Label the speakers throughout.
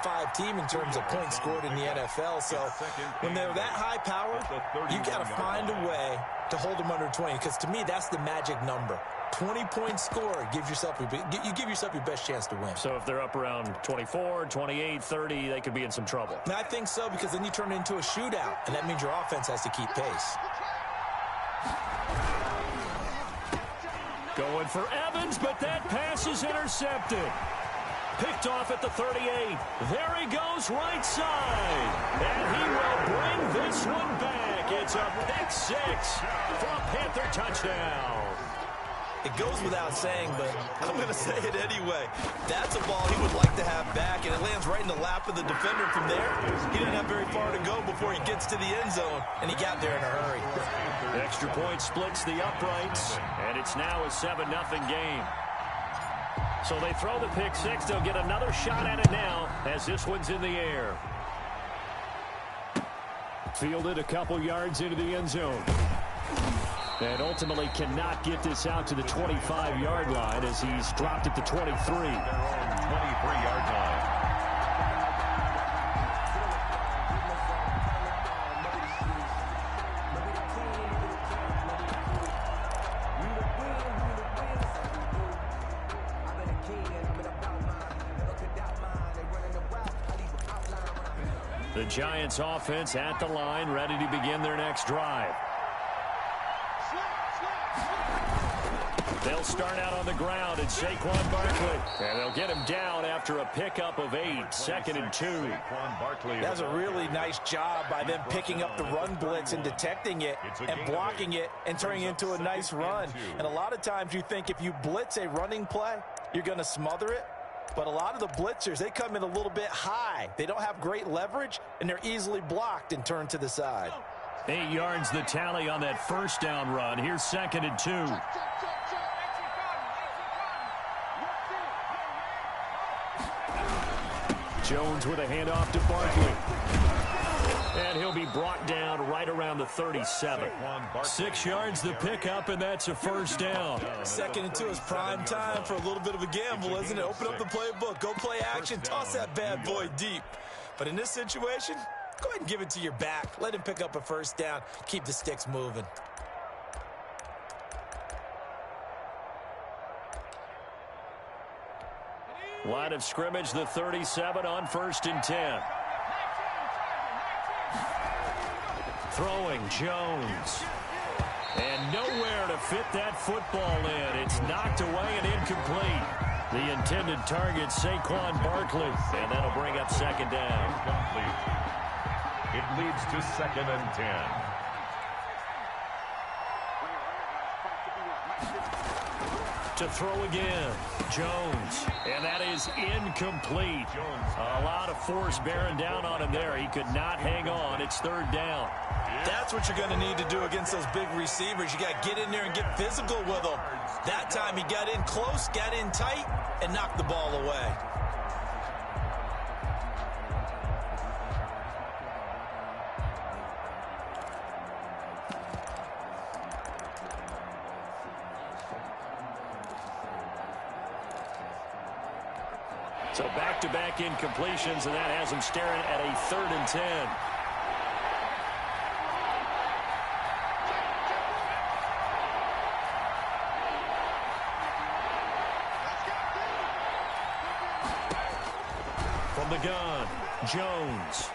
Speaker 1: 5 team in terms of points scored in the NFL. So when they're that high powered, you got to find a way to hold them under 20, because to me, that's the magic number. 20-point score gives yourself you give yourself your best chance to win.
Speaker 2: So if they're up around 24, 28, 30, they could be in some trouble.
Speaker 1: And I think so, because then you turn it into a shootout, and that means your offense has to keep pace.
Speaker 2: Going for Evans, but that pass is intercepted. Picked off at the 38. There he goes, right side. And he will bring this one back. It's a pick six for a Panther touchdown.
Speaker 1: It goes without saying, but I'm going to say it anyway. That's a ball he would like to have back, and it lands right in the lap of the defender from there. He doesn't have very far to go before he gets to the end zone, and he got there in a hurry.
Speaker 2: The extra point splits the uprights, and it's now a 7-0 game. So they throw the pick six. They'll get another shot at it now as this one's in the air. Fielded a couple yards into the end zone. And ultimately cannot get this out to the 25-yard line as he's dropped at the 23. Their own 23-yard line. The Giants offense at the line, ready to begin their next drive. They'll start out on the ground at Saquon Barkley. And they'll get him down after a pickup of 8, 2nd and 2.
Speaker 1: That's a really nice job by them picking up the run blitz and detecting it and blocking it and turning it into a nice run. And a lot of times you think if you blitz a running play, you're going to smother it. But a lot of the blitzers, they come in a little bit high. They don't have great leverage, and they're easily blocked and turned to the side.
Speaker 2: 8 yards the tally on that first down run. Here's 2nd and 2. Jones with a handoff to Barkley. And he'll be brought down right around the 37. 6 yards the pickup, and that's a first down.
Speaker 1: 2nd and 2 is prime time for a little bit of a gamble, isn't it? Open up the playbook, go play action, toss that bad boy deep. But in this situation, go ahead and give it to your back. Let him pick up a first down. Keep the sticks moving.
Speaker 2: Line of scrimmage, the 37 on 1st and 10. Throwing Jones. And nowhere to fit that football in. It's knocked away and incomplete. The intended target, Saquon Barkley. And that'll bring up 2nd down.
Speaker 3: Complete. It leads to 2nd and 10.
Speaker 2: To throw again, Jones, and that is incomplete. A lot of force bearing down on him there. He could not hang on. It's 3rd down.
Speaker 1: That's what you're going to need to do against those big receivers. You got to get in there and get physical with them. That time he got in close, got in tight, and knocked the ball away.
Speaker 2: So back-to-back incompletions, and that has him staring at a 3rd and 10. From the gun, Jones.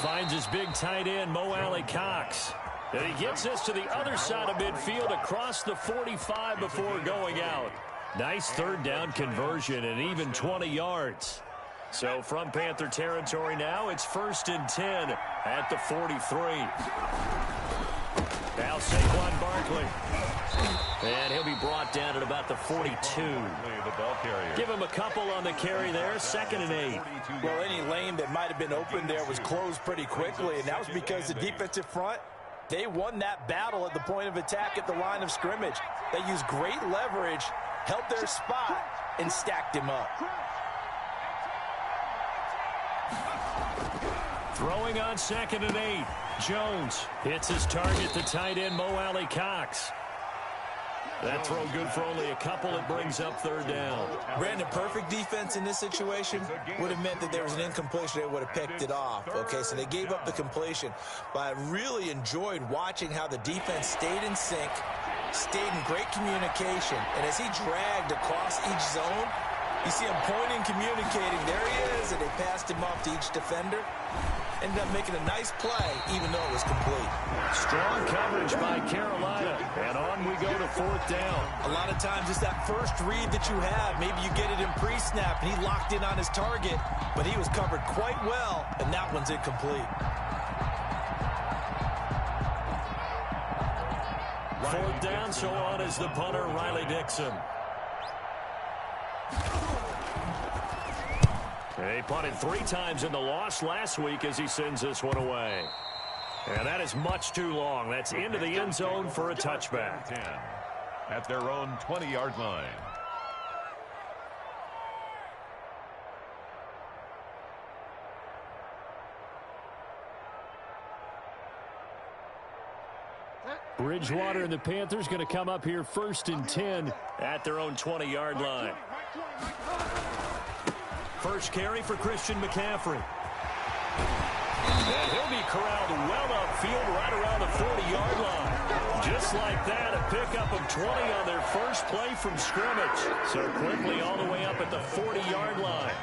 Speaker 2: Finds his big tight end, Mo Alley Cox. And he gets this to the other side of midfield across the 45 before going out. Nice 3rd down conversion and even 20 yards. So from Panther territory now, it's 1st and 10 at the 43. Now Saquon Barkley. And he'll be brought down at about the 42. Give him a couple on the carry there, 2nd and 8.
Speaker 1: Well, any lane that might have been open there was closed pretty quickly, and that was because the defensive front, they won that battle at the point of attack at the line of scrimmage. They used great leverage, held their spot, and stacked him up.
Speaker 2: Throwing on 2nd and 8. Jones hits his target, the tight end, Mo Alley Cox. That throw good for only a couple. It brings up third down.
Speaker 1: Brandon, perfect defense in this situation would have meant that there was an incompletion. They would have picked it off. Okay, so they gave up the completion. But I really enjoyed watching how the defense stayed in sync, stayed in great communication. And as he dragged across each zone, you see him pointing, communicating. There he is, and they passed him off to each defender. Ended up making a nice play, even though it was complete.
Speaker 2: Strong coverage by Carolina. And on we go to fourth down.
Speaker 1: A lot of times it's that first read that you have. Maybe you get it in pre-snap, and he locked in on his target, but he was covered quite well, and that one's incomplete.
Speaker 2: Fourth down, so on is the punter, Riley Dixon. He punted 3 times in the loss last week as he sends this one away. And that is much too long. That's into the end zone for a touchback.
Speaker 3: 10 at their own 20-yard line.
Speaker 2: Bridgewater and the Panthers going to come up here 1st and 10 at their own 20-yard line. First carry for Christian McCaffrey. And he'll be corralled well upfield right around the 40-yard line. Just like that, a pickup of 20 on their first play from scrimmage. So quickly all the way up at the 40-yard line.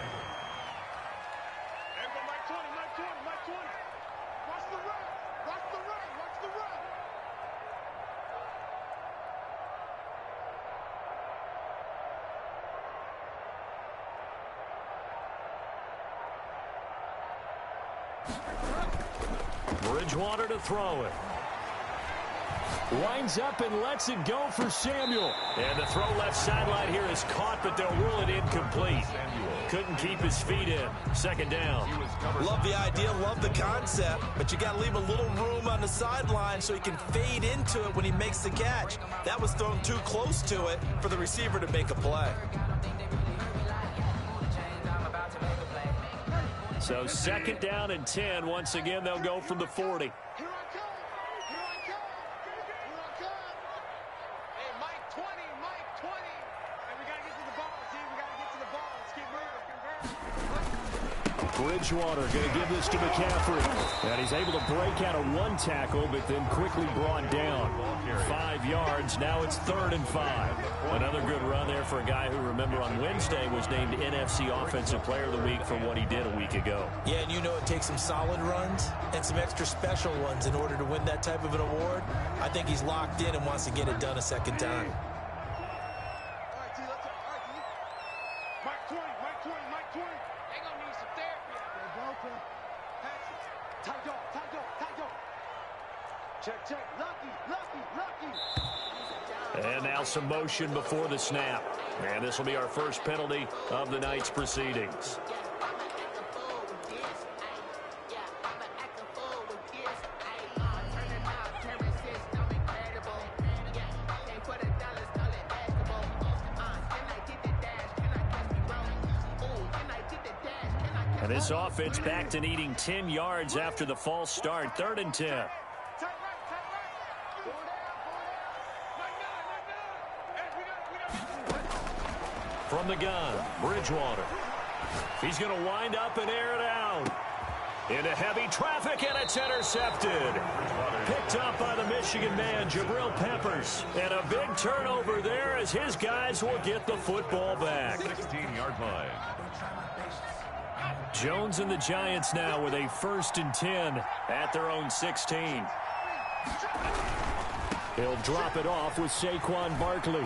Speaker 2: Bridgewater to throw it. Winds up and lets it go for Samuel. And the throw left sideline here is caught, but they'll rule it incomplete. Couldn't keep his feet in. Second down.
Speaker 1: Love the idea, love the concept, but you got to leave a little room on the sideline so he can fade into it when he makes the catch. That was thrown too close to it for the receiver to make a play.
Speaker 2: So second down and 10. Once again, they'll go from the 40. Bridgewater going to give this to McCaffrey. And he's able to break out of one tackle, but then quickly brought down. 5 yards. Now it's 3rd and 5. Another good run there for a guy who, remember, on Wednesday was named NFC Offensive Player of the Week for what he did a week ago.
Speaker 1: Yeah, and you know it takes some solid runs and some extra special ones in order to win that type of an award. I think he's locked in and wants to get it done a second time.
Speaker 2: And now some motion before the snap. And this will be our first penalty of the night's proceedings. And this offense back to needing 10 yards after the false start. 3rd and 10. From the gun, Bridgewater. He's going to wind up and air it out. Into heavy traffic, and it's intercepted. Picked up by the Michigan man, Jabril Peppers. And a big turnover there as his guys will get the football back.
Speaker 3: 16-yard line.
Speaker 2: Jones and the Giants now with a 1st and 10 at their own 16. He'll drop it off with Saquon Barkley.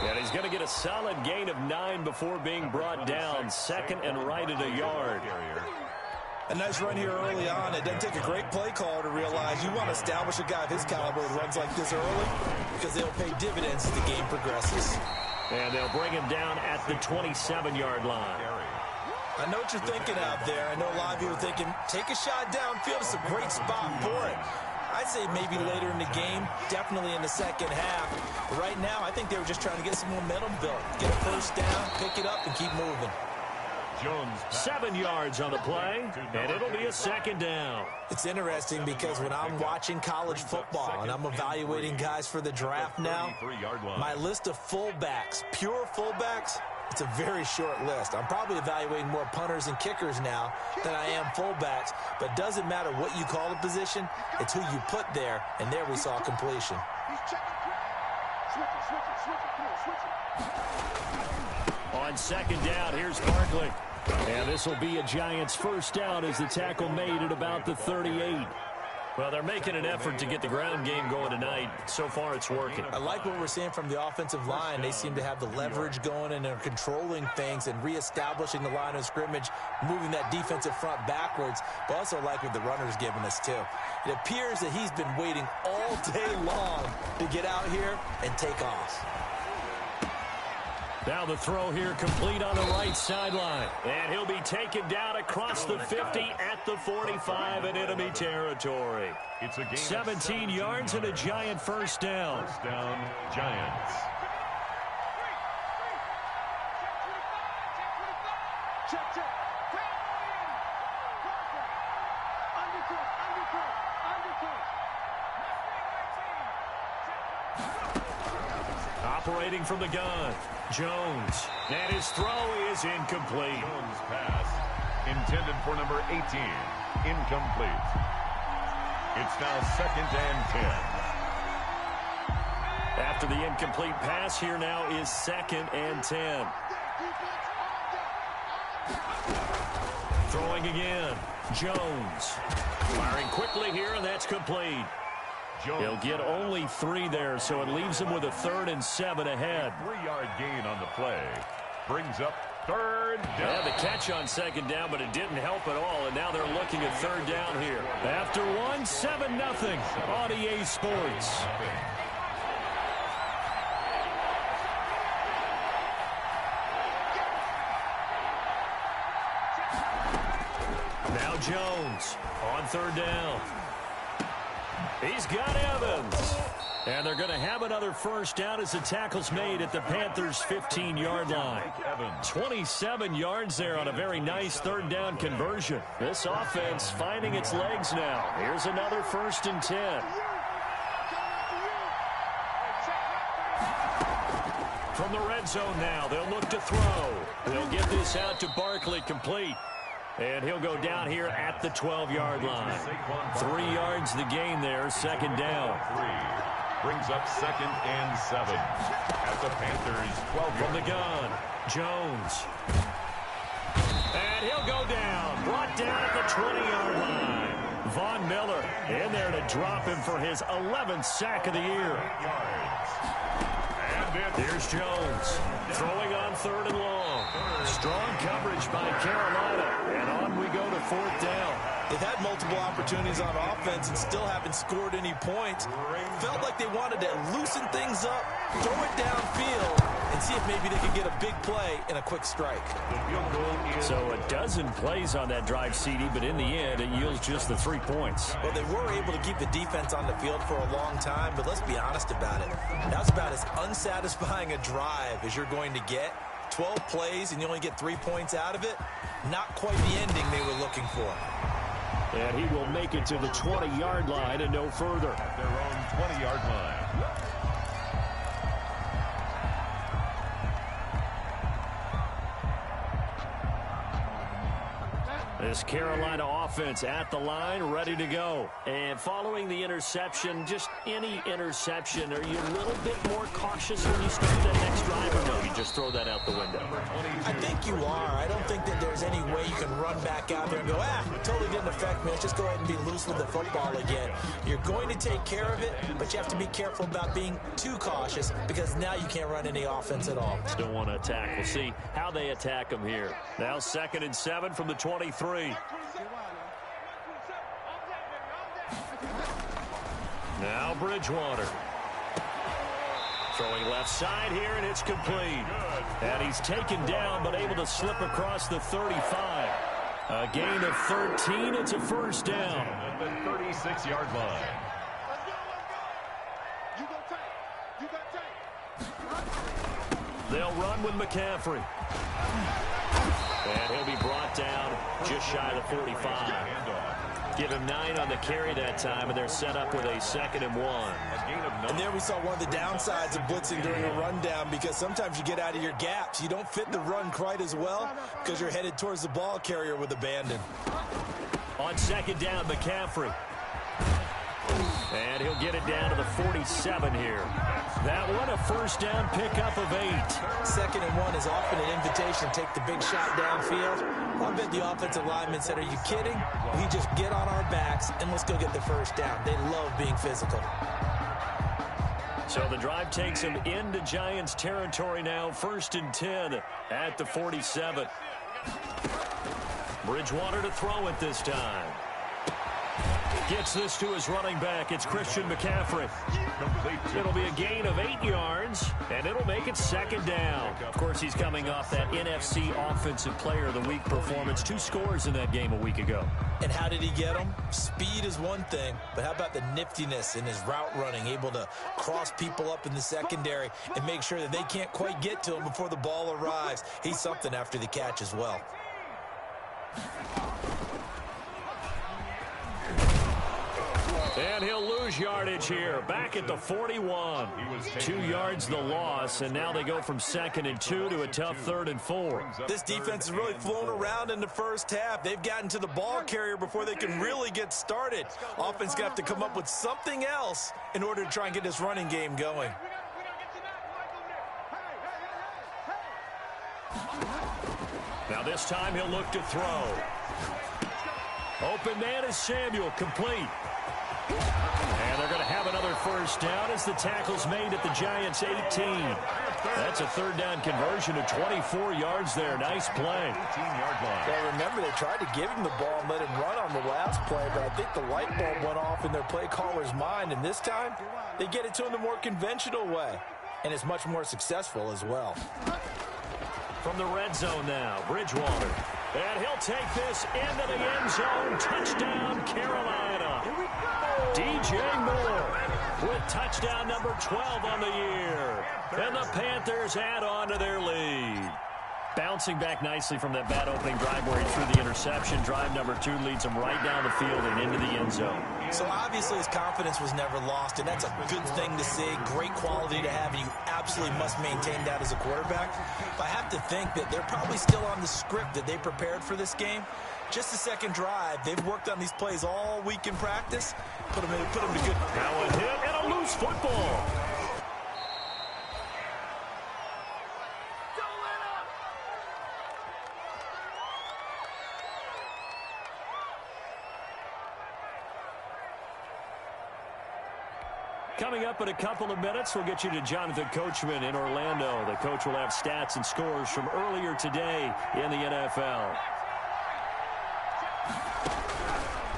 Speaker 2: And he's going to get a solid gain of 9 before being brought down. 2nd and right at a yard.
Speaker 1: A nice run here early on. It doesn't take a great play caller to realize you want to establish a guy of his caliber who runs like this early because they'll pay dividends as the game progresses.
Speaker 2: And they'll bring him down at the 27-yard line.
Speaker 1: I know what you're thinking out there. I know a lot of you are thinking, take a shot downfield. It's a great spot for it. I'd say maybe later in the game, definitely in the second half. But right now, I think they were just trying to get some momentum built. Get a first down, pick it up, and keep moving.
Speaker 2: 7 yards on the play, and it'll be a second down.
Speaker 1: It's interesting because when I'm watching college football and I'm evaluating guys for the draft now, my list of fullbacks, pure fullbacks, it's a very short list. I'm probably evaluating more punters and kickers now than I am fullbacks, but it doesn't matter what you call the position, it's who you put there, and there we saw completion.
Speaker 2: On second down, here's Barkley. And this will be a Giants first down as the tackle made at about the 38. Well, they're making an effort to get the ground game going tonight. So far, it's working.
Speaker 1: I like what we're seeing from the offensive line. They seem to have the leverage going, and they're controlling things and reestablishing the line of scrimmage, moving that defensive front backwards. But also like what the runner's giving us, too. It appears that he's been waiting all day long to get out here and take off.
Speaker 2: Now the throw here complete on the right sideline. And he'll be taken down across the 50 at the 45 in enemy territory.
Speaker 3: It's a gain
Speaker 2: 17 yards and a Giant first down.
Speaker 3: First down, Giants.
Speaker 2: Operating from the gun, Jones. And his throw is incomplete.
Speaker 3: Jones pass intended for number 18. Incomplete. It's now second and 10.
Speaker 2: After the incomplete pass, here now is second and 10. Throwing again, Jones. Firing quickly here, and that's complete. He'll get only 3 there, so it leaves him with a 3rd and 7 ahead.
Speaker 3: 3-yard gain on the play. Brings up third down.
Speaker 2: They had the catch on second down, but it didn't help at all, and now they're looking at third down here. After 7-0 on EA Sports. Now Jones on third down. He's got Evans. And they're going to have another first down as the tackle's made at the Panthers' 15-yard line. 27 yards there on a very nice third down conversion. This offense finding its legs now. Here's another 1st and 10. From the red zone now, they'll look to throw. They'll get this out to Barkley, complete. And he'll go down here at the 12-yard line. 3 yards the gain there, second down.
Speaker 3: Brings up second and 7 at the Panthers' 12.
Speaker 2: From the gun, Jones. And he'll go down. Brought down at the 20-yard line. Von Miller in there to drop him for his 11th sack of the year. Here's Jones throwing on 3rd and long. Strong coverage by Carolina. And on we go to 4th down.
Speaker 1: They've had multiple opportunities on offense and still haven't scored any points. Felt like they wanted to loosen things up, throw it downfield, and see if maybe they could get a big play and a quick strike.
Speaker 2: So a dozen plays on that drive, CD, but in the end, it yields just the 3 points.
Speaker 1: Well, they were able to keep the defense on the field for a long time, but let's be honest about it. That's about as unsatisfying a drive as you're going to get. 12 plays and you only get 3 points out of it. Not quite the ending they were looking for.
Speaker 2: And he will make it to the 20-yard line and no further.
Speaker 3: At their own 20-yard line.
Speaker 2: This Carolina offense at the line, ready to go. And following the interception, just any interception, are you a little bit more cautious when you start that next drive, or no, you just throw that out the window?
Speaker 1: I think you are. I don't think that there's any way you can run back out there and go, it totally didn't affect me. Let's just go ahead and be loose with the football again. You're going to take care of it, but you have to be careful about being too cautious because now you can't run any offense at all.
Speaker 2: Still want to attack. We'll see how they attack them here. Now 2nd and 7 from the 23. Now Bridgewater. Throwing left side here, and it's complete. And he's taken down, but able to slip across the 35. A gain of 13. It's a first down.
Speaker 3: At the 36-yard line.
Speaker 2: They'll run with McCaffrey. And he'll be brought down just shy of the 45. Give him 9 on the carry that time, and they're set up with a 2nd and 1.
Speaker 1: And there we saw one of the downsides of blitzing during a rundown, because sometimes you get out of your gaps. You don't fit the run quite as well because you're headed towards the ball carrier with abandon.
Speaker 2: On 2nd down, McCaffrey. And he'll get it down to the 47 here. That one, a 1st down pickup of 8.
Speaker 1: 2nd and 1 is often an invitation to take the big shot downfield. I bet the offensive linemen said, are you kidding? We just get on our backs and let's go get the 1st down. They love being physical.
Speaker 2: So the drive takes him into Giants territory now. 1st and 10 at the 47. Bridgewater to throw it this time. Gets this to his running back. It's Christian McCaffrey. It'll be a gain of 8 yards, and it'll make it 2nd down. Of course, he's coming off that NFC Offensive Player of the Week performance. 2 scores in that game a week ago.
Speaker 1: And how did he get them? Speed is one thing, but how about the niftiness in his route running, able to cross people up in the secondary and make sure that they can't quite get to him before the ball arrives. He's something after the catch as well.
Speaker 2: And he'll lose yardage here. Back at the 41. 2 yards the loss, and now they go from 2nd and 2 to a tough 3rd and 4.
Speaker 1: This defense has really flown around in the first half. They've gotten to the ball carrier before they can really get started. Offense got to have to come up with something else in order to try and get this running game going.
Speaker 2: Now this time he'll look to throw. Open man is Samuel, complete. And they're going to have another 1st down as the tackle's made at the Giants' 18. That's a 3rd down conversion of 24 yards there. Nice play.
Speaker 1: Well, remember, they tried to give him the ball and let him run on the last play, but I think the light bulb went off in their play caller's mind, and this time they get it to him the more conventional way, and it's much more successful as well.
Speaker 2: From the red zone now, Bridgewater. And he'll take this into the end zone. Touchdown, Carolina. DJ Moore with touchdown number 12 on the year. And the Panthers add on to their lead. Bouncing back nicely from that bad opening drive where he threw the interception. Drive number 2 leads him right down the field and into the end zone.
Speaker 1: So obviously his confidence was never lost, and that's a good thing to see. Great quality to have, and you absolutely must maintain that as a quarterback. But I have to think that they're probably still on the script that they prepared for this game. Just the 2nd drive. They've worked on these plays all week in practice. Put them to good.
Speaker 2: Now a hit and a loose football. Coming up in a couple of minutes, we'll get you to Jonathan Coachman in Orlando. The coach will have stats and scores from earlier today in the NFL.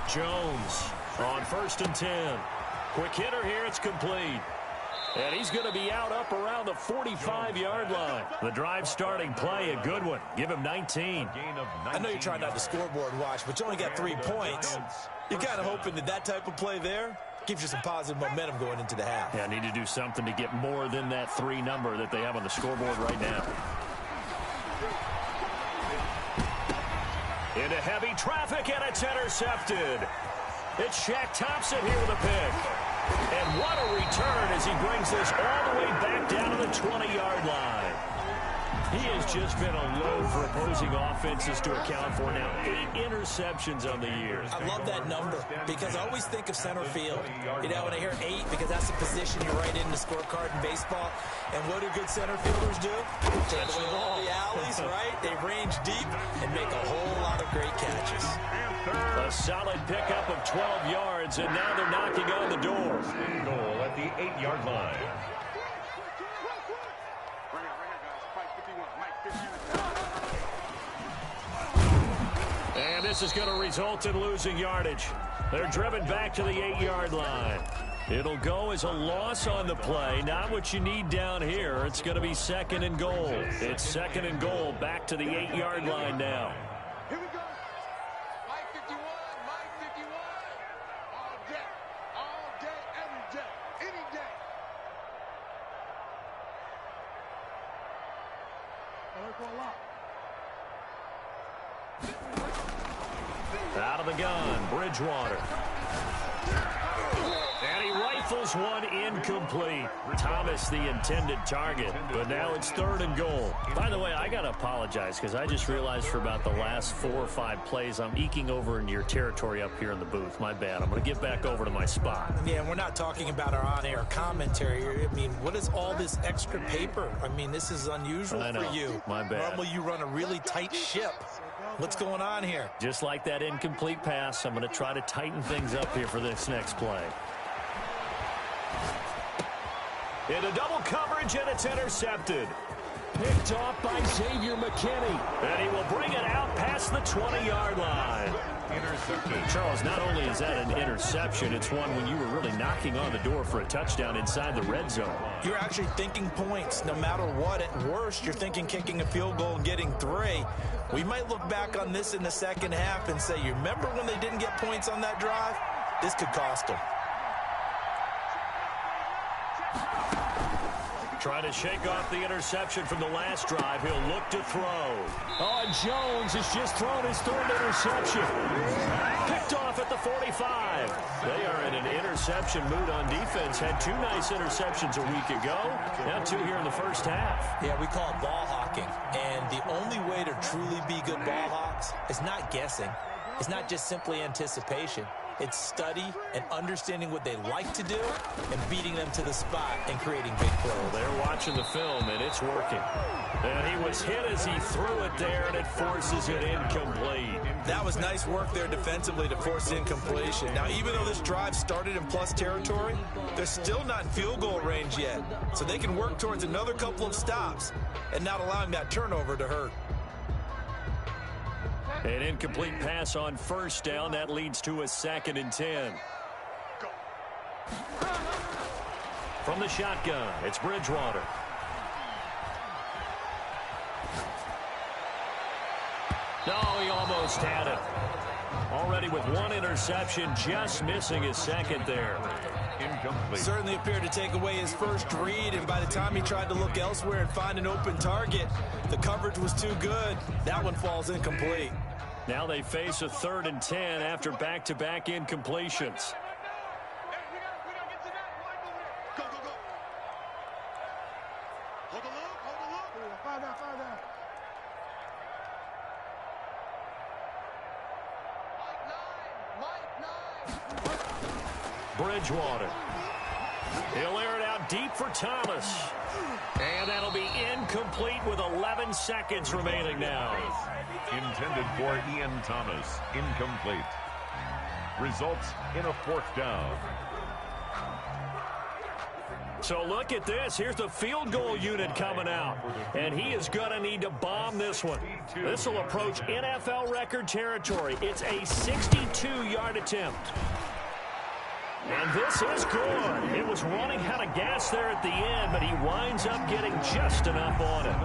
Speaker 2: Jones on 1st and 10. Quick hitter here, it's complete. And he's going to be out up around the 45-yard line. The drive starting play, a good one. Give him 19.
Speaker 1: I know you're trying not to scoreboard watch, but you only got 3 points. You're kind of hoping that that type of play there gives you some positive momentum going into the half.
Speaker 2: Yeah, need to do something to get more than that 3 number that they have on the scoreboard right now. Into heavy traffic, and it's intercepted. It's Shaq Thompson here with a pick. And what a return as he brings this all the way back down to the 20-yard line. He has just been a load for opposing offenses to account for now. 8 interceptions on the year.
Speaker 1: I love that number because I always think of center field. You know, when I hear 8, because that's the position you write in the scorecard in baseball. And what do good center fielders do? Take away all the alleys, right? They range deep and make a whole lot of great catches.
Speaker 2: A solid pickup of 12 yards, and now they're knocking on the door.
Speaker 3: Goal at the 8-yard line.
Speaker 2: And this is going to result in losing yardage. They're driven back to the 8-yard line. It'll go as a loss on the play. Not what you need down here. It's going to be 2nd and goal. It's 2nd and goal back to the 8-yard line now.
Speaker 4: Here we go. Mike 51, Mike 51. All day, every day, any day. I look for a lot.
Speaker 2: Out of the gun, Bridgewater. And he rifles one incomplete. Thomas the intended target, but now it's 3rd and goal. By the way, I got to apologize because I just realized for about the last 4 or 5 plays, I'm eking over into your territory up here in the booth. My bad. I'm going to get back over to my spot.
Speaker 1: Yeah, we're not talking about our on-air commentary. I mean, what is all this extra paper? I mean, this is unusual for you.
Speaker 2: My bad.
Speaker 1: Normally you run a really tight ship. What's going on here?
Speaker 2: Just like that incomplete pass, I'm going to try to tighten things up here for this next play. Into double coverage, and it's intercepted. Picked off by Xavier McKinney. And he will bring it out past the 20-yard line.
Speaker 3: Intercepted.
Speaker 2: Charles, not only is that an interception, it's one when you were really knocking on the door for a touchdown inside the red zone.
Speaker 1: You're actually thinking points. No matter what, at worst, you're thinking kicking a field goal and getting 3. We might look back on this in the second half and say, you remember when they didn't get points on that drive? This could cost them.
Speaker 2: Trying to shake off the interception from the last drive. He'll look to throw. Oh, and Jones has just thrown his 3rd interception. Picked off at the 45. They are in an interception mood on defense. Had 2 nice interceptions a week ago. Now 2 here in the first half.
Speaker 1: Yeah, we call it ball hawking. And the only way to truly be good ball hawks is not guessing. It's not just simply anticipation. It's study and understanding what they like to do and beating them to the spot and creating big plays.
Speaker 2: Well, they're watching the film, and it's working. And he was hit as he threw it there, and it forces it incomplete.
Speaker 1: That was nice work there defensively to force incompletion. Now, even though this drive started in plus territory, they're still not in field goal range yet. So they can work towards another couple of stops and not allowing that turnover to hurt.
Speaker 2: An incomplete pass on 1st down. That leads to a 2nd and 10. From the shotgun, it's Bridgewater. No, he almost had it. Already with 1 interception, just missing his 2nd there.
Speaker 3: Incomplete.
Speaker 1: Certainly appeared to take away his first read, and by the time he tried to look elsewhere and find an open target, the coverage was too good. That one falls incomplete.
Speaker 2: Now they face a 3rd and 10 after back-to-back incompletions. Bridgewater. He'll air it out deep for Thomas. And that'll be incomplete with 11 seconds remaining now.
Speaker 3: Intended for Ian Thomas. Incomplete. Results in a 4th down.
Speaker 2: So look at this. Here's the field goal unit coming out. And he is going to need to bomb this one. This will approach NFL record territory. It's a 62-yard attempt. And this is good. It was running out of gas there at the end, but he winds up getting just enough on it.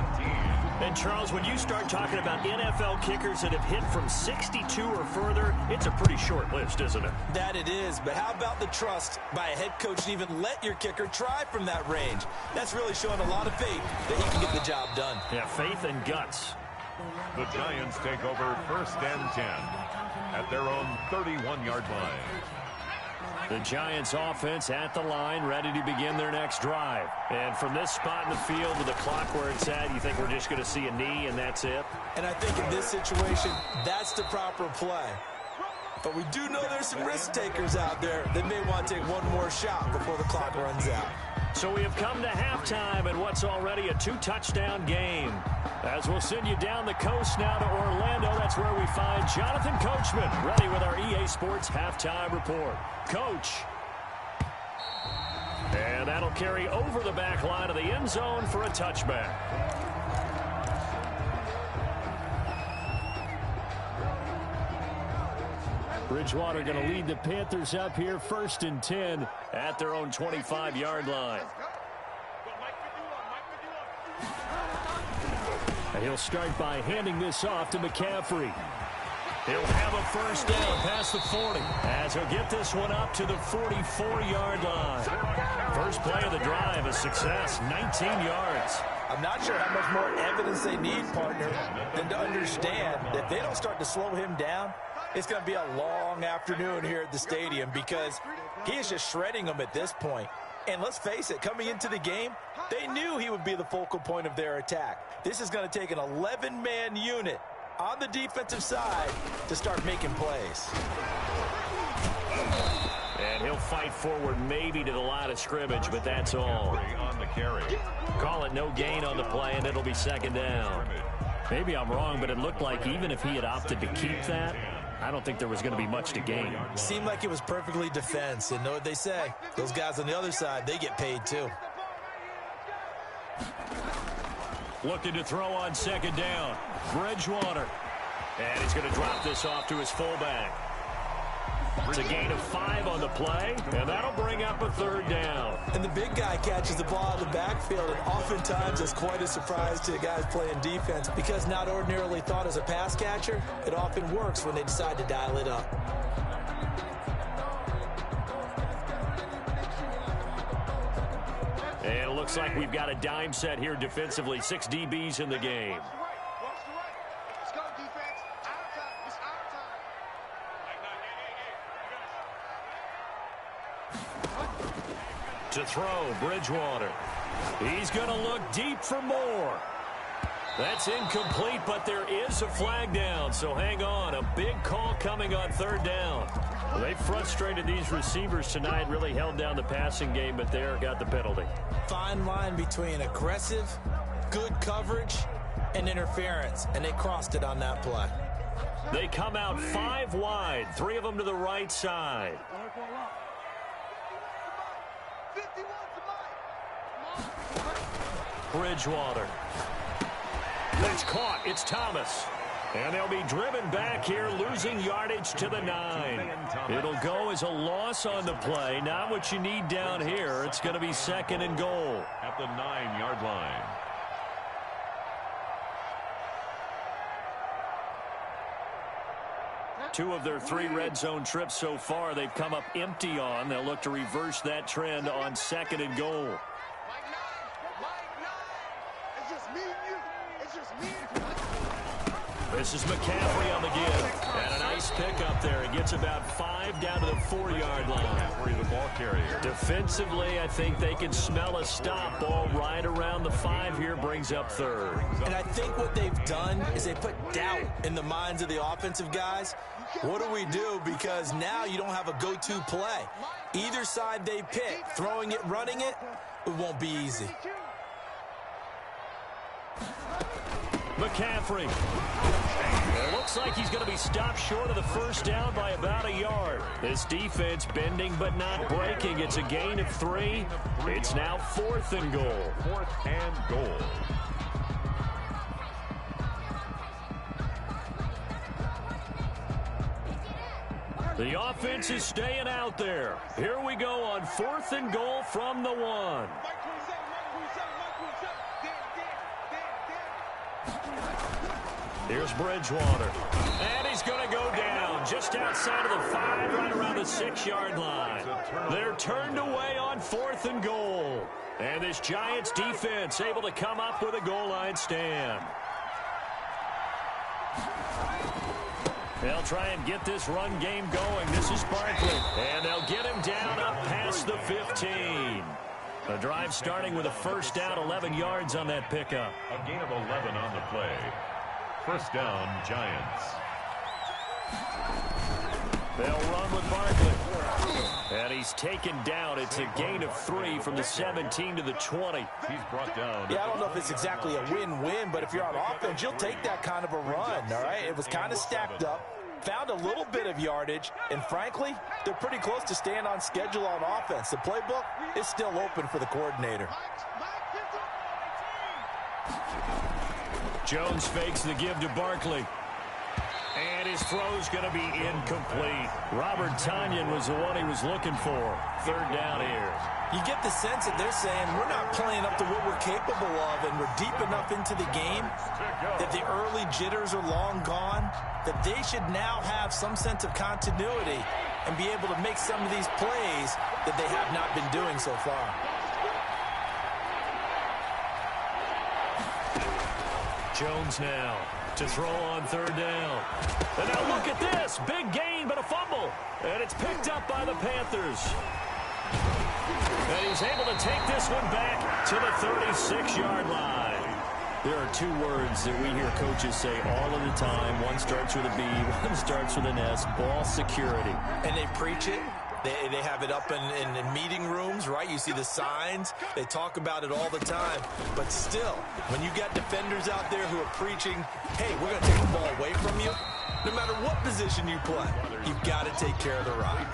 Speaker 2: And, Charles, when you start talking about NFL kickers that have hit from 62 or further, it's a pretty short list, isn't it?
Speaker 1: That it is, but how about the trust by a head coach to even let your kicker try from that range? That's really showing a lot of faith that he can get the job done.
Speaker 2: Yeah, faith and guts.
Speaker 3: The Giants take over 1st and 10 at their own 31-yard line.
Speaker 2: The Giants offense at the line, ready to begin their next drive. And from this spot in the field with the clock where it's at, you think we're just going to see a knee and that's it?
Speaker 1: And I think in this situation, that's the proper play. But we do know there's some risk takers out there that may want to take one more shot before the clock runs out.
Speaker 2: So we have come to halftime in what's already a 2-touchdown game. As we'll send you down the coast now to Orlando, that's where we find Jonathan Coachman, ready with our EA Sports Halftime Report. Coach. And that'll carry over the back line of the end zone for a touchback. Bridgewater going to lead the Panthers up here, 1st and 10 at their own 25-yard line. And he'll start by handing this off to McCaffrey. He'll have a 1st down past the 40 as he'll get this one up to the 44-yard line. First play of the drive, a success, 19 yards.
Speaker 1: I'm not sure how much more evidence they need, partner, than to understand that if they don't start to slow him down, It's going to be a long afternoon here at the stadium because he is just shredding them at this point. And let's face it, coming into the game, they knew he would be the focal point of their attack. This is going to take an 11-man unit on the defensive side to start making plays.
Speaker 2: And he'll fight forward maybe to the line of scrimmage, but that's all.
Speaker 3: On the carry.
Speaker 2: Call it no gain on the play, and it'll be second down. Maybe I'm wrong, but it looked like even if he had opted to keep that, I don't think there was going to be much to gain.
Speaker 1: Seemed like it was perfectly defense, and know what they say. Those guys on the other side, they get paid too.
Speaker 2: Looking to throw on second down. Bridgewater. And he's going to drop this off to his fullback. It's a gain of 5 on the play, and that'll bring up a third down.
Speaker 1: And the big guy catches the ball in the backfield, and oftentimes it's quite a surprise to the guys playing defense because not ordinarily thought as a pass catcher, it often works when they decide to dial it up.
Speaker 2: And it looks like we've got a dime set here defensively. 6 DBs in the game. To throw, Bridgewater. He's going to look deep for more. That's incomplete, but there is a flag down, so hang on. A big call coming on third down. Well, they frustrated these receivers tonight, really held down the passing game, but there got the penalty.
Speaker 1: Fine line between aggressive, good coverage, and interference, and they crossed it on that play.
Speaker 2: They come out 5 wide, 3 of them to the right side. Bridgewater. That's caught. It's Thomas. And they'll be driven back here, losing yardage to the 9. It'll go as a loss on the play. Not what you need down here. It's going to be second and goal.
Speaker 3: At the 9-yard line.
Speaker 2: Two of their 3 red zone trips so far, they've come up empty on. They'll look to reverse that trend on second and goal. This is McCaffrey on the give. And a nice pickup there. He gets about 5 down to the 4-yard line.
Speaker 3: The ball carrier.
Speaker 2: Defensively, I think they can smell a stop. Ball right around the 5 here, brings up third.
Speaker 1: And I think what they've done is they put doubt in the minds of the offensive guys. What do we do? Because now you don't have a go-to play. Either side they pick, throwing it, running it, it won't be easy.
Speaker 2: McCaffrey. It looks like he's going to be stopped short of the first down by about a yard. This defense bending but not breaking. It's a gain of 3. It's now 4th and goal.
Speaker 3: 4th and goal.
Speaker 2: The offense is staying out there. Here we go on 4th and goal from the 1. Here's Bridgewater. And he's going to go down just outside of the 5, right around the 6-yard line. They're turned away on 4th and goal. And this Giants defense able to come up with a goal line stand. They'll try and get this run game going. This is Barkley. And they'll get him down up past the 15. The drive starting with a first down, 11 yards on that pickup.
Speaker 3: A gain of 11 on the play. First down, Giants.
Speaker 2: They'll run with Barkley. And he's taken down. It's a gain of 3 from the 17 to the 20.
Speaker 3: He's brought down.
Speaker 1: Yeah, I don't know if it's exactly a win-win, but if you're on offense, you'll take that kind of a run, all right? It was kind of stacked up, found a little bit of yardage, and frankly, they're pretty close to staying on schedule on offense. The playbook is still open for the coordinator.
Speaker 2: Jones fakes the give to Barkley. And his throw's going to be incomplete. Robert Tonyan was the one he was looking for. Third down here.
Speaker 1: You get the sense that they're saying we're not playing up to what we're capable of, and we're deep enough into the game that the early jitters are long gone, that they should now have some sense of continuity and be able to make some of these plays that they have not been doing so far. Jones now to throw on third down. And now look at this.
Speaker 2: this. Big gain, but a fumble. And it's picked up by the Panthers. And he's able to take this one back to the 36-yard line. There are two words that we hear coaches say all of the time. One starts with a B, one starts with an S, ball security.
Speaker 1: And they preach it. They have it up in meeting rooms, right? You see the signs. They talk about it all the time. But still, when you got defenders out there who are preaching, hey, we're going to take the ball away from you, no matter what position you play, you've got to take care of the rock.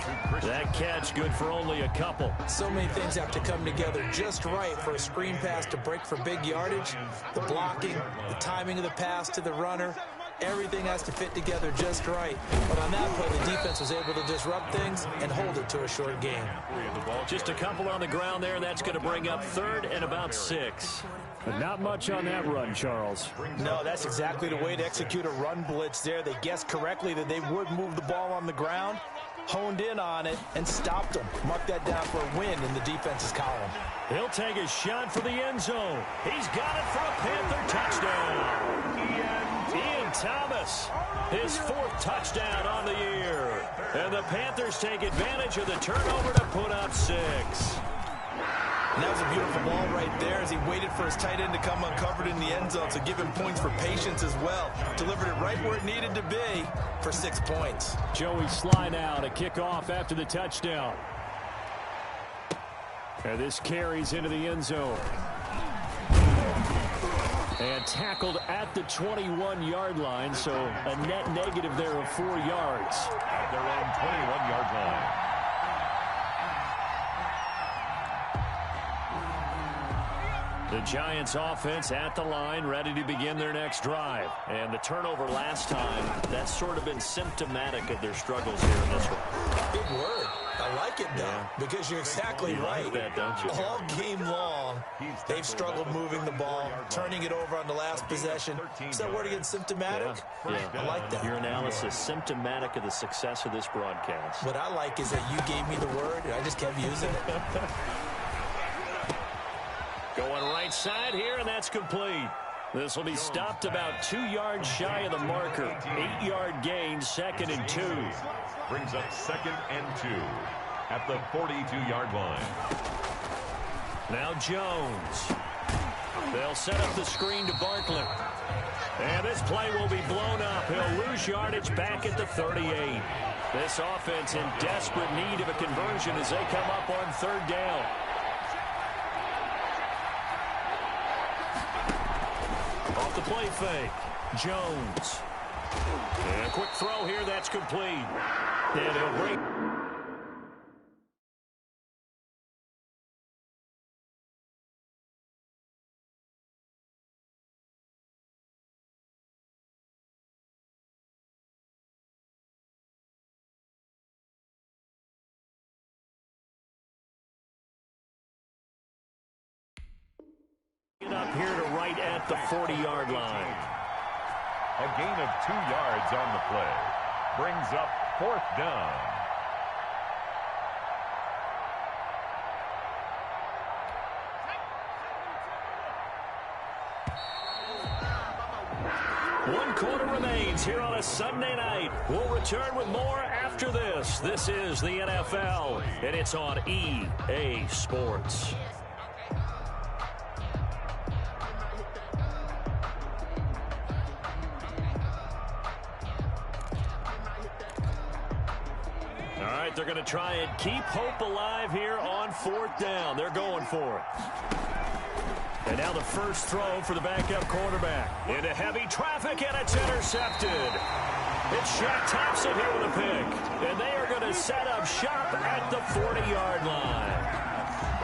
Speaker 2: That catch good for only a couple.
Speaker 1: So many things have to come together just right for a screen pass to break for big yardage. The blocking, the timing of the pass to the runner, everything has to fit together just right. But on that play, the defense was able to disrupt things and hold it to a short gain.
Speaker 2: Just a couple on the ground there. That's going to bring up 3rd and about 6.
Speaker 5: But not much on that run, Charles.
Speaker 1: No, that's exactly the way to execute a run blitz there. They guessed correctly that they would move the ball on the ground, honed in on it, and stopped them. Mark that down for a win in the defense's column.
Speaker 2: He'll take a shot for the end zone. He's got it for a Panther touchdown. Ian Thomas, his 4th touchdown on the year. And the Panthers take advantage of the turnover to put up 6.
Speaker 1: And that was a beautiful ball right there as he waited for his tight end to come uncovered in the end zone, so give him points for patience as well. Delivered it right where it needed to be for 6 points.
Speaker 5: Joey Sly now to kick off after the touchdown. And this carries into the end zone. And tackled at the 21-yard line, so a net negative there of 4 yards.
Speaker 3: At their own 21-yard line.
Speaker 2: The Giants offense at the line, ready to begin their next drive. And the turnover last time, that's sort of been symptomatic of their struggles here in this one.
Speaker 1: Big word. I like it, though, because you're exactly right.
Speaker 2: Like that, don't you?
Speaker 1: All game long, they've struggled moving the ball, turning it over on the last possession. Is that word again, symptomatic?
Speaker 2: Yeah.
Speaker 1: I like that.
Speaker 2: Your analysis, symptomatic of the success of this broadcast.
Speaker 1: What I like is that you gave me the word, and I just kept using it.
Speaker 2: Going right side here, and that's complete. This will be stopped about 2 yards shy of the marker. 8-yard gain, 2nd and 2.
Speaker 3: Brings up 2nd and 2 at the 42-yard line.
Speaker 2: Now Jones. They'll set up the screen to Barkley. And this play will be blown up. He'll lose yardage back at the 38. This offense in desperate need of a conversion as they come up on 3rd down. Off the play fake. Jones. And a quick throw here. That's complete. And he'll break. Up here to right at the 40-yard line.
Speaker 3: A gain of 2 yards on the play. Brings up 4th down.
Speaker 2: One quarter remains here on a Sunday night. We'll return with more after this. This is the NFL, and it's on EA Sports. They're going to try and keep hope alive here on 4th down. They're going for it. And now the first throw for the backup quarterback. Into heavy traffic, and it's intercepted. It's Shaq Thompson here with a pick. And they are going to set up shop at the 40-yard line.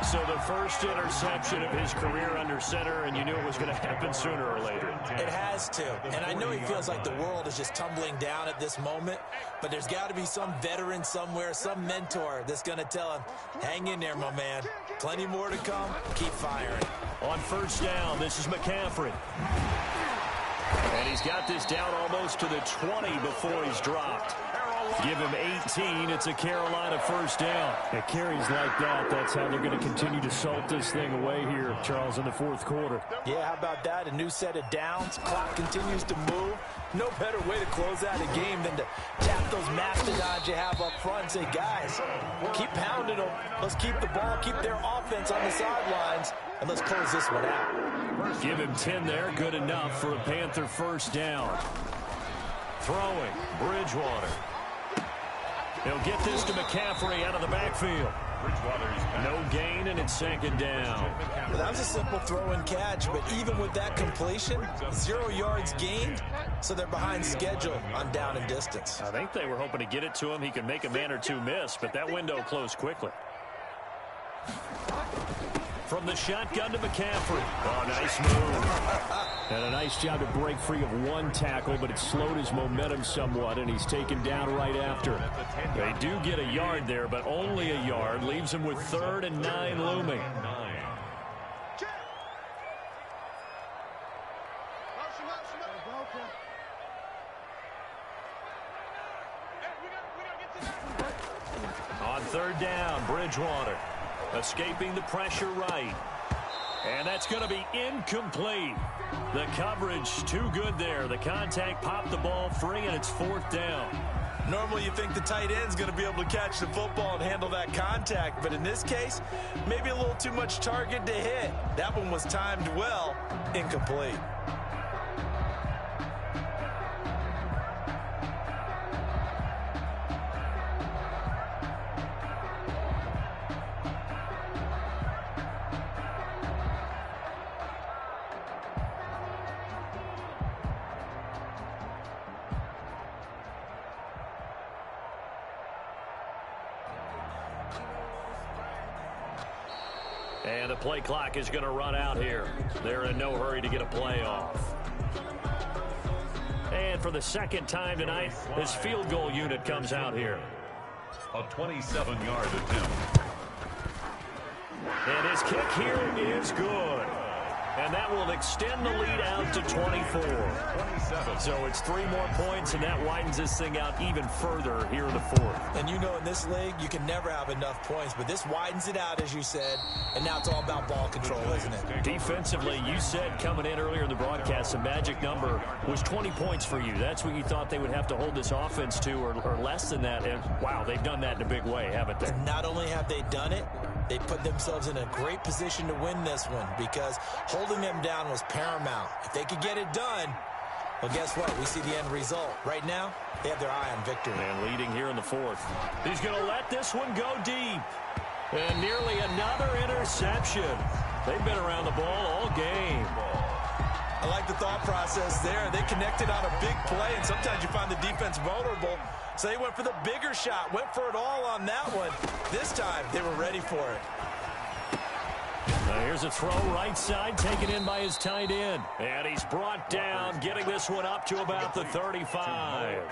Speaker 2: So the first interception of his career under center, and you knew it was going to happen sooner or later.
Speaker 1: It has to. And I know he feels like the world is just tumbling down at this moment, but there's got to be some veteran somewhere, some mentor that's going to tell him, hang in there, my man. Plenty more to come. Keep firing.
Speaker 2: On 1st down, this is McCaffrey. And he's got this down almost to the 20 before he's dropped. Give him 18. It's a Carolina 1st down.
Speaker 5: At carries like that, that's how they're going to continue to salt this thing away here, Charles, in the 4th quarter.
Speaker 1: Yeah, how about that? A new set of downs. Clock continues to move. No better way to close out a game than to tap those mastodons you have up front and say, guys, keep pounding them. Let's keep the ball, keep their offense on the sidelines, and let's close this one out.
Speaker 2: Give him 10 there. Good enough for a Panther first down. Throwing, Bridgewater. He'll get this to McCaffrey out of the backfield. No gain, and it's second down.
Speaker 1: Well, that was a simple throw and catch, but even with that completion, 0 yards gained, so they're behind schedule on down and distance.
Speaker 2: I think they were hoping to get it to him. He could make a man or two miss, but that window closed quickly. From the shotgun to McCaffrey. Oh, nice move.
Speaker 5: And a nice job to break free of one tackle, but it slowed his momentum somewhat, and he's taken down right after.
Speaker 2: They do get a yard there, but only a yard. Leaves him with 3rd and 9 looming. On 3rd down, Bridgewater. Escaping the pressure right. And that's going to be incomplete. The coverage too good there. The contact popped the ball free, and it's 4th down.
Speaker 1: Normally you think the tight end's going to be able to catch the football and handle that contact, but in this case, maybe a little too much target to hit. That one was timed well, incomplete.
Speaker 2: And the play clock is going to run out here. They're in no hurry to get a play off. And for the second time tonight, this field goal unit comes out here.
Speaker 3: A 27-yard attempt.
Speaker 2: And his kick here is good. And that will extend the lead out to 24.
Speaker 3: 27.
Speaker 2: So it's 3 more points, and that widens this thing out even further here in the 4th.
Speaker 1: And you know in this league, you can never have enough points, but this widens it out, as you said, and now it's all about ball control, isn't it?
Speaker 2: Defensively, you said coming in earlier in the broadcast, the magic number was 20 points for you. That's what you thought they would have to hold this offense to, or less than that. And, wow, they've done that in a big way, haven't they?
Speaker 1: And not only have they done it, they put themselves in a great position to win this one because holding them down was paramount. If they could get it done, well, guess what? We see the end result. Right now, they have their eye on victory.
Speaker 2: And leading here in the 4th. He's going to let this one go deep. And nearly another interception. They've been around the ball all game.
Speaker 1: I like the thought process there. They connected on a big play, and sometimes you find the defense vulnerable. So they went for the bigger shot, went for it all on that one. This time, they were ready for it.
Speaker 2: Now here's a throw right side, taken in by his tight end. And he's brought down, getting this one up to about the 35.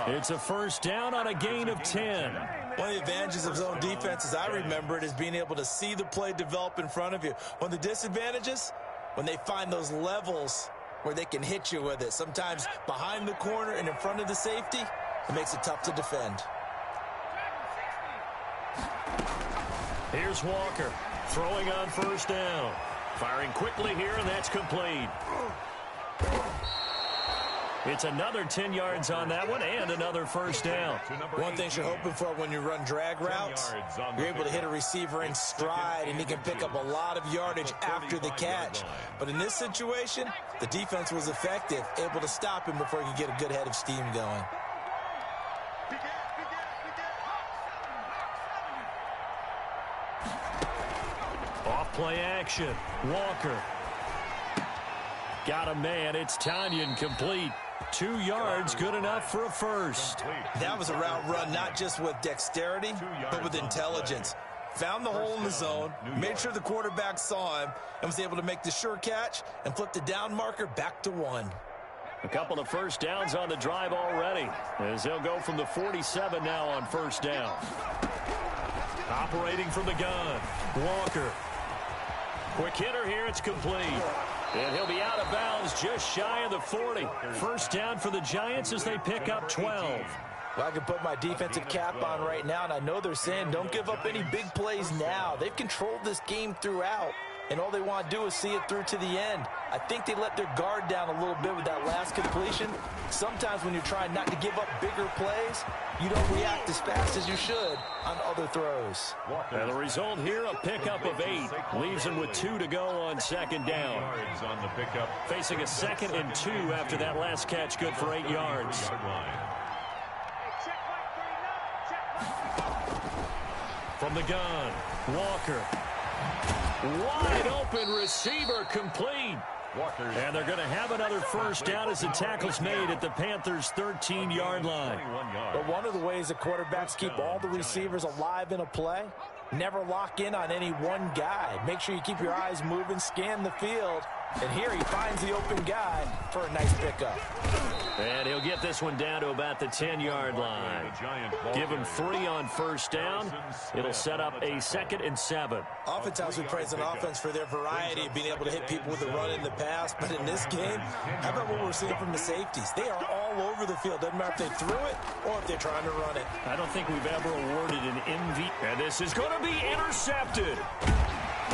Speaker 2: It's a first down on a gain of 10.
Speaker 1: One of the advantages of zone defense, as I remember it, is being able to see the play develop in front of you. One of the disadvantages, when they find those levels where they can hit you with it. Sometimes behind the corner and in front of the safety, it makes it tough to defend.
Speaker 2: Here's Walker, throwing on first down. Firing quickly here, and that's complete. It's another 10 yards on that one and another first down.
Speaker 1: One thing you're hoping for when you run drag routes, you're able to hit a receiver in stride, and he can pick up a lot of yardage after the catch. But in this situation, the defense was effective, able to stop him before he could get a good head of steam going.
Speaker 2: Off play action. Walker. Got a man. It's Tanyan complete. 2 yards, good enough for a first.
Speaker 1: That was a route run not just with dexterity, but with intelligence. Found the hole in the zone, made sure the quarterback saw him, and was able to make the sure catch and flip the down marker back to 1.
Speaker 2: A couple of first downs on the drive already, as they'll go from the 47 now on first down. Operating from the gun, Walker. Quick hitter here, it's complete. And he'll be out of bounds just shy of the 40. First down for the Giants as they pick up 12.
Speaker 1: Well, I can put my defensive cap on right now, and I know they're saying don't give up any big plays now. They've controlled this game throughout. and all they want to do is see it through to the end. I think they let their guard down a little bit with that last completion. Sometimes when you're trying not to give up bigger plays, you don't react as fast as you should on other throws.
Speaker 2: And the result here, a pickup of 8. Leaves him with 2 to go on second down.
Speaker 3: On the pickup.
Speaker 2: Facing a 2nd and 2 after that last catch, good for 8 yards. From the gun, Walker. Wide open receiver, complete. And they're going to have another first down as the tackle's made at the Panthers' 13-yard line.
Speaker 1: But one of the ways that quarterbacks keep all the receivers alive in a play, never lock in on any one guy. Make sure you keep your eyes moving, scan the field. And here he finds the open guy for a nice pickup.
Speaker 2: And he'll get this one down to about the 10-yard line. Give him 3 on first down. It'll set up a 2nd and 7.
Speaker 1: Oftentimes we praise an offense for their variety of being able to hit people with the run in the pass. But in this game, how about what we're seeing from the safeties? They are all over the field. Doesn't matter if they threw it or if they're trying to run it.
Speaker 2: I don't think we've ever awarded an MVP. And this is going to be intercepted.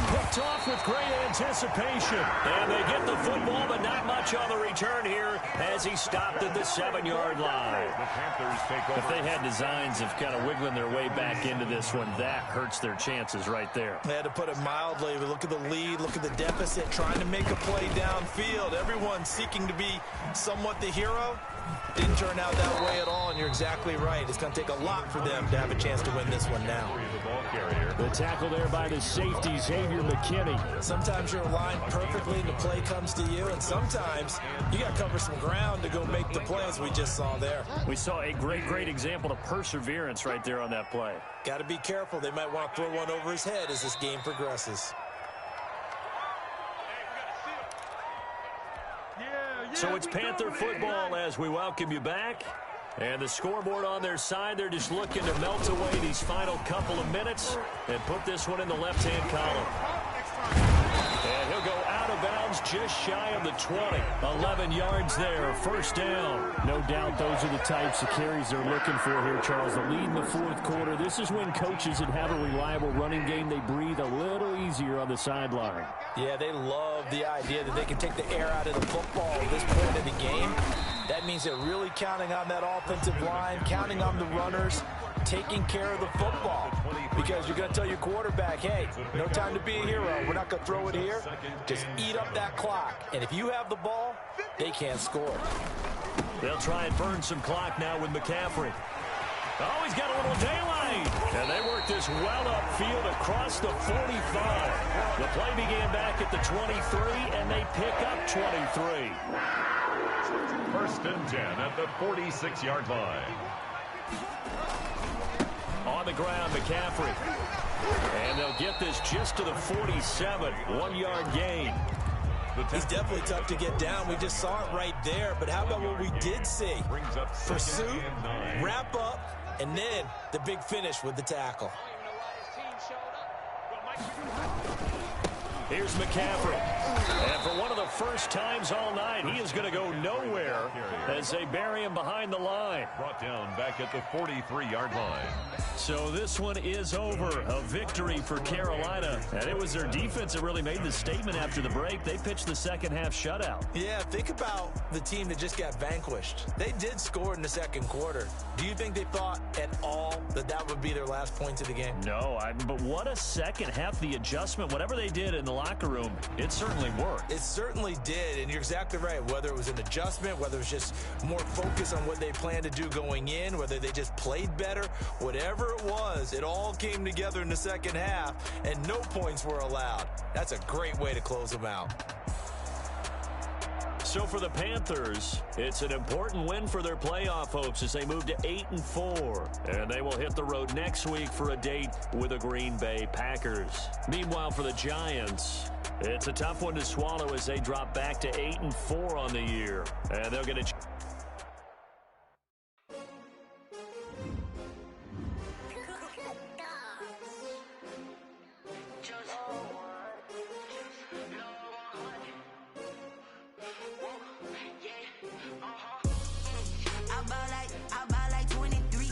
Speaker 2: Picked off with great anticipation. And they get the football, but not much on the return here as he stopped at the 7-yard line.
Speaker 3: The Panthers take over.
Speaker 2: If they had designs of kind of wiggling their way back into this one, that hurts their chances right there.
Speaker 1: They had to put it mildly. But look at the lead, look at the deficit, trying to make a play downfield. Everyone seeking to be somewhat the hero. Didn't turn out that way at all, and you're exactly right. It's going to take a lot for them to have a chance to win this one now.
Speaker 2: The tackle there by the safety, Xavier McKinney.
Speaker 1: Sometimes you're aligned perfectly and the play comes to you, and sometimes you got to cover some ground to go make the play, as we just saw there.
Speaker 2: We saw a great example of perseverance right there on that play.
Speaker 1: Got to be careful. They might want to throw one over his head as this game progresses.
Speaker 2: So it's Panther football as we welcome you back. And the scoreboard on their side, they're just looking to melt away these final couple of minutes and put this one in the left-hand column. And he'll go out of bounds just shy of the 20. 11 yards there, first down.
Speaker 5: No doubt those are the types of carries they're looking for here, Charles. The lead in the fourth quarter. This is when coaches that have a reliable running game, they breathe a little easier on the sideline.
Speaker 1: Yeah, they love the idea that they can take the air out of the football at this point in the game. That means they're really counting on that offensive line, counting on the runners, taking care of the football. Because you're going to tell your quarterback, hey, no time to be a hero. We're not going to throw it here. Just eat up that clock. And if you have the ball, they can't score.
Speaker 2: They'll try and burn some clock now with McCaffrey. Oh, he's got a little daylight. And they work this well upfield across the 45. The play began back at the 23, and they pick up 23.
Speaker 3: First and 10 at the 46-yard line.
Speaker 2: On the ground, McCaffrey. And they'll get this just to the 47. 1-yard gain.
Speaker 1: He's definitely tough to get down. We just saw it right there. But how about what we did see? Pursuit, wrap up, and then the big finish with the tackle.
Speaker 2: Here's McCaffrey. And for one of the first times all night, he is going to go nowhere as they bury him behind the line.
Speaker 3: Brought down back at the 43-yard line.
Speaker 2: So this one is over. A victory for Carolina. And it was their defense that really made the statement after the break. They pitched the second half shutout.
Speaker 1: Yeah, think about the team that just got vanquished. They did score in the second quarter. Do you think they thought at all that that would be their last points of the game?
Speaker 2: No, but what a second half. The adjustment, whatever they did in the locker room, it certainly worked.
Speaker 1: It certainly did, and you're exactly right. Whether it was an adjustment, whether it was just more focus on what they planned to do going in, whether they just played better, whatever it was, it all came together in the second half, and no points were allowed. That's a great way to close them out.
Speaker 2: So for the Panthers, it's an important win for their playoff hopes as they move to 8-4. And they will hit the road next week for a date with the Green Bay Packers. Meanwhile, for the Giants, it's a tough one to swallow as they drop back to 8-4 on the year. And they'll get a...
Speaker 6: I buy like 23.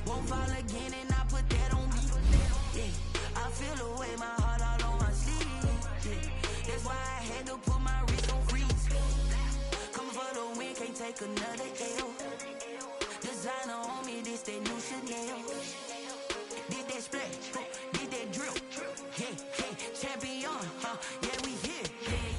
Speaker 6: Won't fall again and I put that on me. Yeah, I feel the way my heart all on my sleeve. take another L. Designer on me, this that new Chanel. Did that splash, did that drill. Yeah, champion, yeah, we here.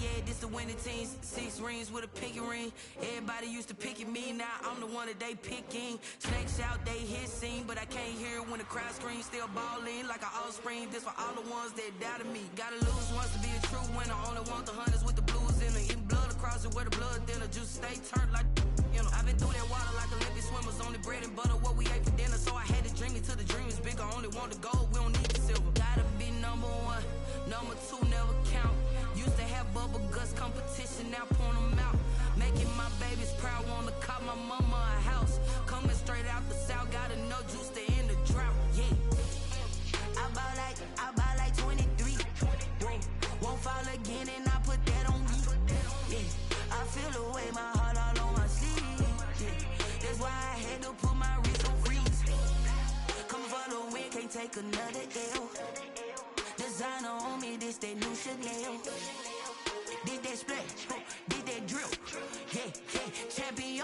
Speaker 6: Yeah, this the winning team. 6 rings with a pinky ring. Everybody used to pick at me, now I'm the one that they picking. Snakes out, they hit scene, but I can't hear it when the crowd screams. Still balling like an offspring. This for all the ones that doubted me. Gotta lose once to be a true winner. Only want the hunters with the blues in it. Eating blood across it where the blood thinner. Juice stay turned like, you know. I've been through that water like Olympic swimmers. Only bread and butter, what we ate for dinner. So I had to dream it till the dream is bigger. Only want the gold, we don't need the silver. Gotta be number 1, number 2 never count. Used to have bubble guts competition, now point them out. Making my babies proud, wanna call my mama a house. Coming straight out the south, gotta know juice to end the drought. Yeah, I buy like 23. Won't fall again, and I put that on me. Yeah, I feel the way, my heart all on my sleeve. Yeah, that's why I had to put my wrist on freeze. Come for the win, can't take another L. Designer on me, this that new Chanel. Did that splash, did that drill. Yeah, champion,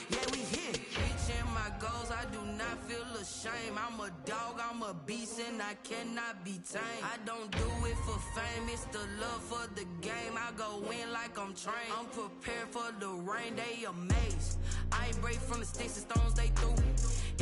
Speaker 6: yeah, we here. Reaching my goals, I do not feel ashamed. I'm a dog, I'm a beast, and I cannot be tamed. I don't do it for fame, it's the love for the game. I go in like I'm trained. I'm prepared for the rain, they amazed. I ain't break from the sticks and stones they threw.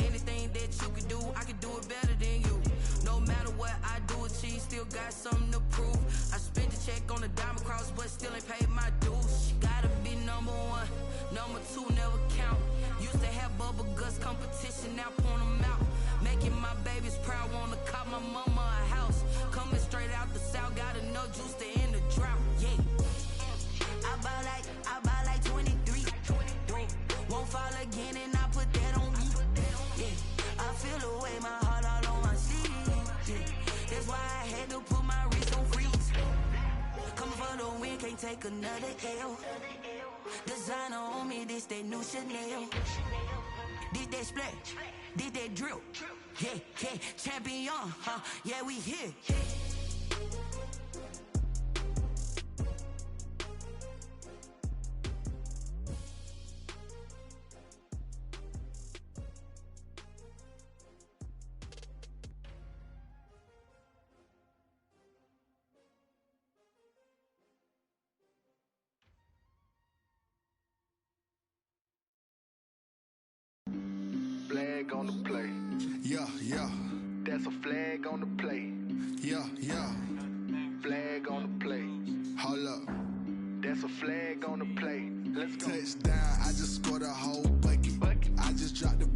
Speaker 6: Anything that you can do, I can do it better than you. No matter what I do, achieve, still got something to prove. I spent the check on the diamond cross, but still ain't paid my dues. Gotta be number 1, number 2 never count. Used to have bubble guts competition, now point them out. Making my babies proud, wanna call my mama a house. Coming straight out the south, gotta know juice to end the drought. Yeah, I buy like 23. Won't fall again, and I put that on me. Yeah, I feel the way, my heart all on my sleeve. Yeah, that's why I had to put my wrist on freeze. Coming for the win, can't take another L. Designer on me, this that new Chanel. Did that splash, did that drill. Yeah, champion, yeah, we here.
Speaker 7: Flag on the play.
Speaker 8: Yeah.
Speaker 7: That's a flag on the play.
Speaker 8: Yeah.
Speaker 7: Flag on the play.
Speaker 8: Hold up.
Speaker 7: That's a flag on the play. Let's go.
Speaker 8: Touchdown, I just scored a whole bucket. I just dropped the